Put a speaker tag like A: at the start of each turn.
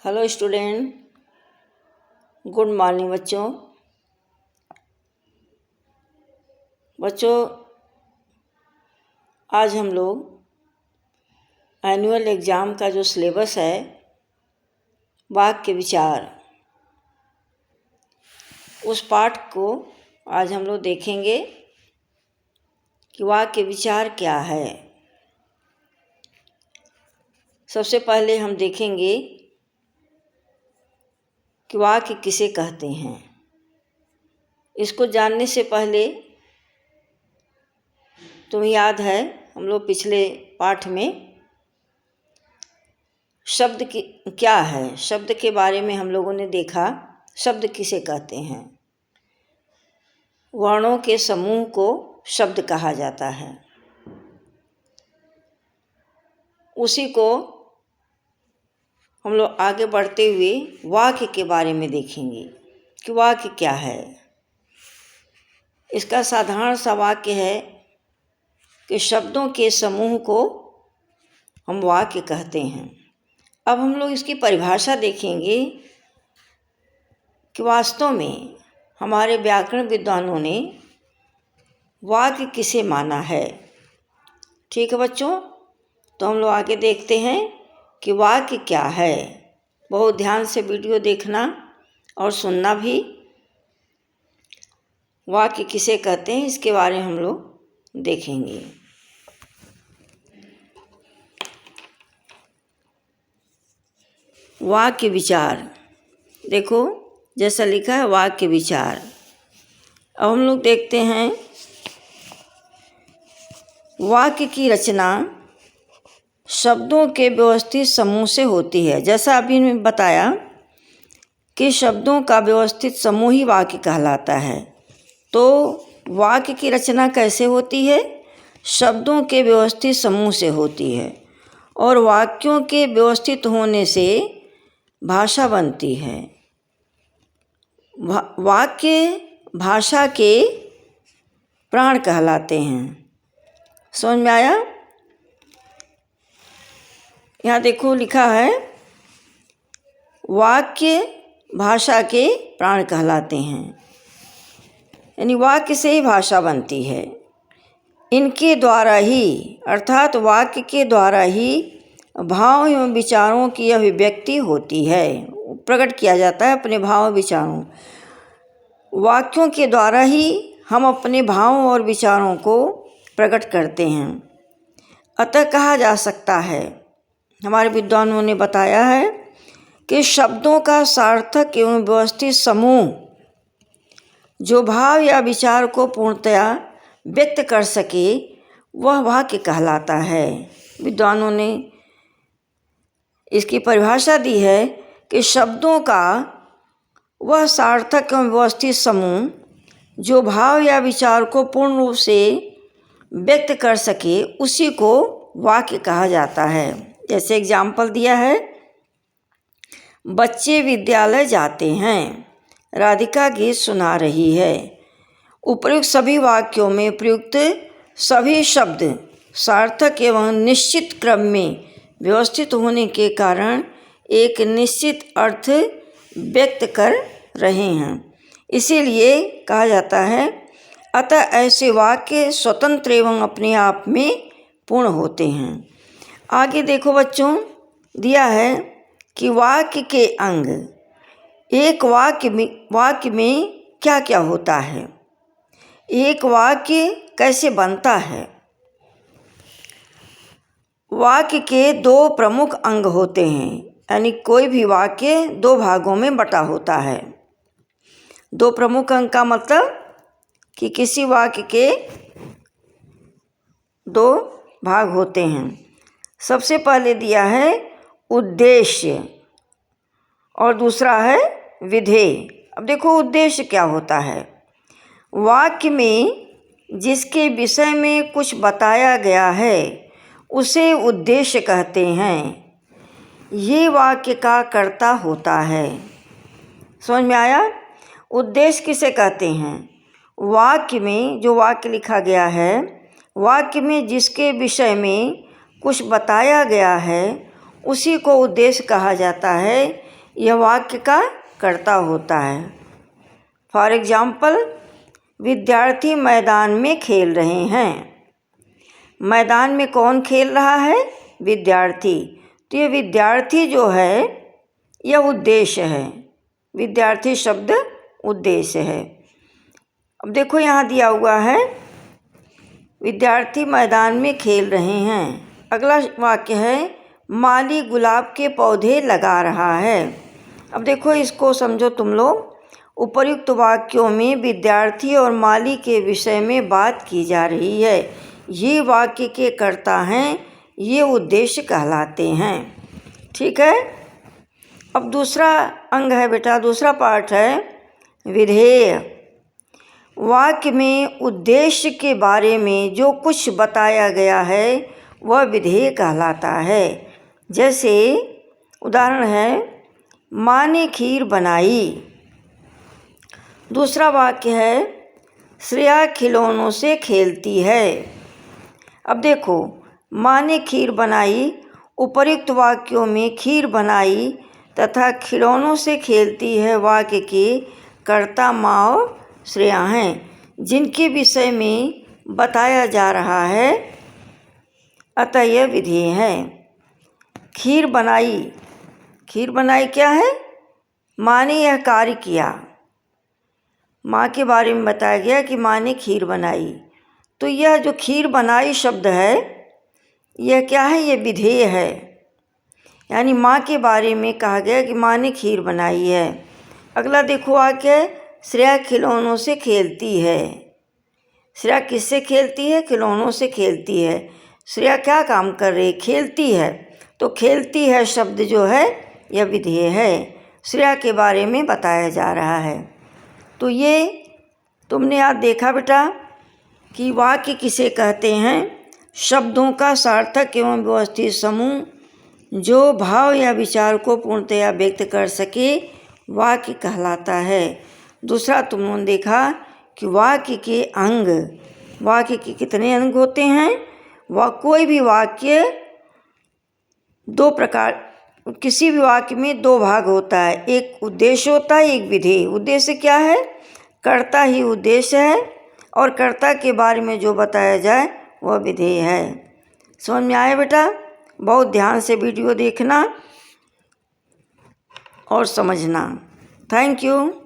A: Hello student, good morning बच्चों। आज हम लोग एनुअल एग्ज़ाम का जो सिलेबस है वाक्य विचार, उस पाठ को आज हम लोग देखेंगे कि वाक्य विचार क्या है। सबसे पहले हम देखेंगे कि वाक्य किसे कहते हैं। इसको जानने से पहले तुम्हें याद है, हम लोग पिछले पाठ में शब्द की क्या है, शब्द के बारे में हम लोगों ने देखा। शब्द किसे कहते हैं? वर्णों के समूह को शब्द कहा जाता है। उसी को हम लोग आगे बढ़ते हुए वाक्य के बारे में देखेंगे कि वाक्य क्या है। इसका साधारण सा वाक्य है कि शब्दों के समूह को हम वाक्य कहते हैं। अब हम लोग इसकी परिभाषा देखेंगे कि वास्तव में हमारे व्याकरण विद्वानों ने वाक्य किसे माना है। ठीक है बच्चों, तो हम लोग आगे देखते हैं कि वाक्य क्या है। बहुत ध्यान से वीडियो देखना और सुनना भी। वाक्य किसे कहते हैं इसके बारे में हम लोग देखेंगे। वाक्य विचार, देखो जैसा लिखा है वाक्य विचार। अब हम लोग देखते हैं वाक्य की रचना शब्दों के व्यवस्थित समूह से होती है। जैसा अभी मैंने बताया कि शब्दों का व्यवस्थित समूह ही वाक्य कहलाता है। तो वाक्य की रचना कैसे होती है? शब्दों के व्यवस्थित समूह से होती है और वाक्यों के व्यवस्थित होने से भाषा बनती है। वाक्य भाषा के प्राण कहलाते हैं। समझ में आया? यहाँ देखो लिखा है वाक्य भाषा के प्राण कहलाते हैं, यानी वाक्य से ही भाषा बनती है। इनके द्वारा ही, अर्थात वाक्य के द्वारा ही भाव एवं विचारों की अभिव्यक्ति होती है, प्रकट किया जाता है अपने भाव विचारों। वाक्यों के द्वारा ही हम अपने भावों और विचारों को प्रकट करते हैं। अतः कहा जा सकता है, हमारे विद्वानों ने बताया है कि शब्दों का सार्थक एवं व्यवस्थित समूह जो भाव या विचार को पूर्णतया व्यक्त कर सके वह वाक्य कहलाता है। विद्वानों ने इसकी परिभाषा दी है कि शब्दों का वह सार्थक एवं व्यवस्थित समूह जो भाव या विचार को पूर्ण रूप से व्यक्त कर सके उसी को वाक्य कहा जाता है। जैसे एग्जाम्पल दिया है, बच्चे विद्यालय जाते हैं, राधिका गीत सुना रही है। उपर्युक्त सभी वाक्यों में प्रयुक्त सभी शब्द सार्थक एवं निश्चित क्रम में व्यवस्थित होने के कारण एक निश्चित अर्थ व्यक्त कर रहे हैं, इसीलिए कहा जाता है। अतः ऐसे वाक्य स्वतंत्र एवं अपने आप में पूर्ण होते हैं। आगे देखो बच्चों, दिया है कि वाक्य के अंग। एक वाक्य में क्या क्या होता है, एक वाक्य कैसे बनता है। वाक्य के दो प्रमुख अंग होते हैं, यानी कोई भी वाक्य दो भागों में बटा होता है। दो प्रमुख अंग का मतलब कि किसी वाक्य के दो भाग होते हैं। सबसे पहले दिया है उद्देश्य और दूसरा है विधेय। अब देखो उद्देश्य क्या होता है। वाक्य में जिसके विषय में कुछ बताया गया है उसे उद्देश्य कहते हैं। ये वाक्य का कर्ता होता है। समझ में आया? उद्देश्य किसे कहते हैं? वाक्य में जो वाक्य लिखा गया है, वाक्य में जिसके विषय में कुछ बताया गया है उसी को उद्देश्य कहा जाता है। यह वाक्य का कर्ता होता है। फॉर एग्जाम्पल, विद्यार्थी मैदान में खेल रहे हैं। मैदान में कौन खेल रहा है? विद्यार्थी। तो ये विद्यार्थी जो है यह उद्देश्य है। विद्यार्थी शब्द उद्देश्य है। अब देखो यहाँ दिया हुआ है विद्यार्थी मैदान में खेल रहे हैं। अगला वाक्य है माली गुलाब के पौधे लगा रहा है। अब देखो इसको समझो तुम लोग। उपर्युक्त वाक्यों में विद्यार्थी और माली के विषय में बात की जा रही है। ये वाक्य के कर्ता हैं, ये उद्देश्य कहलाते हैं। ठीक है। अब दूसरा अंग है बेटा, दूसरा पार्ट है विधेय। वाक्य में उद्देश्य के बारे में जो कुछ बताया गया है वह विधेय कहलाता है। जैसे उदाहरण है माँ ने खीर बनाई। दूसरा वाक्य है श्रेया खिलौनों से खेलती है। अब देखो माँ ने खीर बनाई, उपर्युक्त वाक्यों में खीर बनाई तथा खिलौनों से खेलती है वाक्य के कर्ता माँ और श्रेया हैं, जिनके विषय में बताया जा रहा है, अतः यह विधेय है। खीर बनाई, खीर बनाई क्या है? माँ ने यह कार्य किया। माँ के बारे में बताया गया कि माँ ने खीर बनाई। तो यह जो खीर बनाई शब्द है यह क्या है? यह विधेय है। यानी माँ के बारे में कहा गया कि माँ ने खीर बनाई है। अगला देखो वाक्य है श्रेया खिलौनों से खेलती है। श्रेया किससे खेलती है? खिलौनों से खेलती है। श्रेया क्या काम कर रही? खेलती है। तो खेलती है शब्द जो है यह विधेय है। श्रेया के बारे में बताया जा रहा है। तो ये तुमने आज देखा बेटा कि वाक्य किसे कहते हैं? शब्दों का सार्थक एवं व्यवस्थित समूह जो भाव या विचार को पूर्णतया व्यक्त कर सके वाक्य कहलाता है। दूसरा तुमने देखा कि वाक्य के अंग, वाक्य के कितने अंग होते हैं? वह कोई भी वाक्य दो प्रकार, किसी भी वाक्य में दो भाग होता है, एक उद्देश्य होता है, एक विधेय। उद्देश्य क्या है? कर्ता ही उद्देश्य है और कर्ता के बारे में जो बताया जाए वह विधेय है। समझ में आया बेटा? बहुत ध्यान से वीडियो देखना और समझना। Thank you.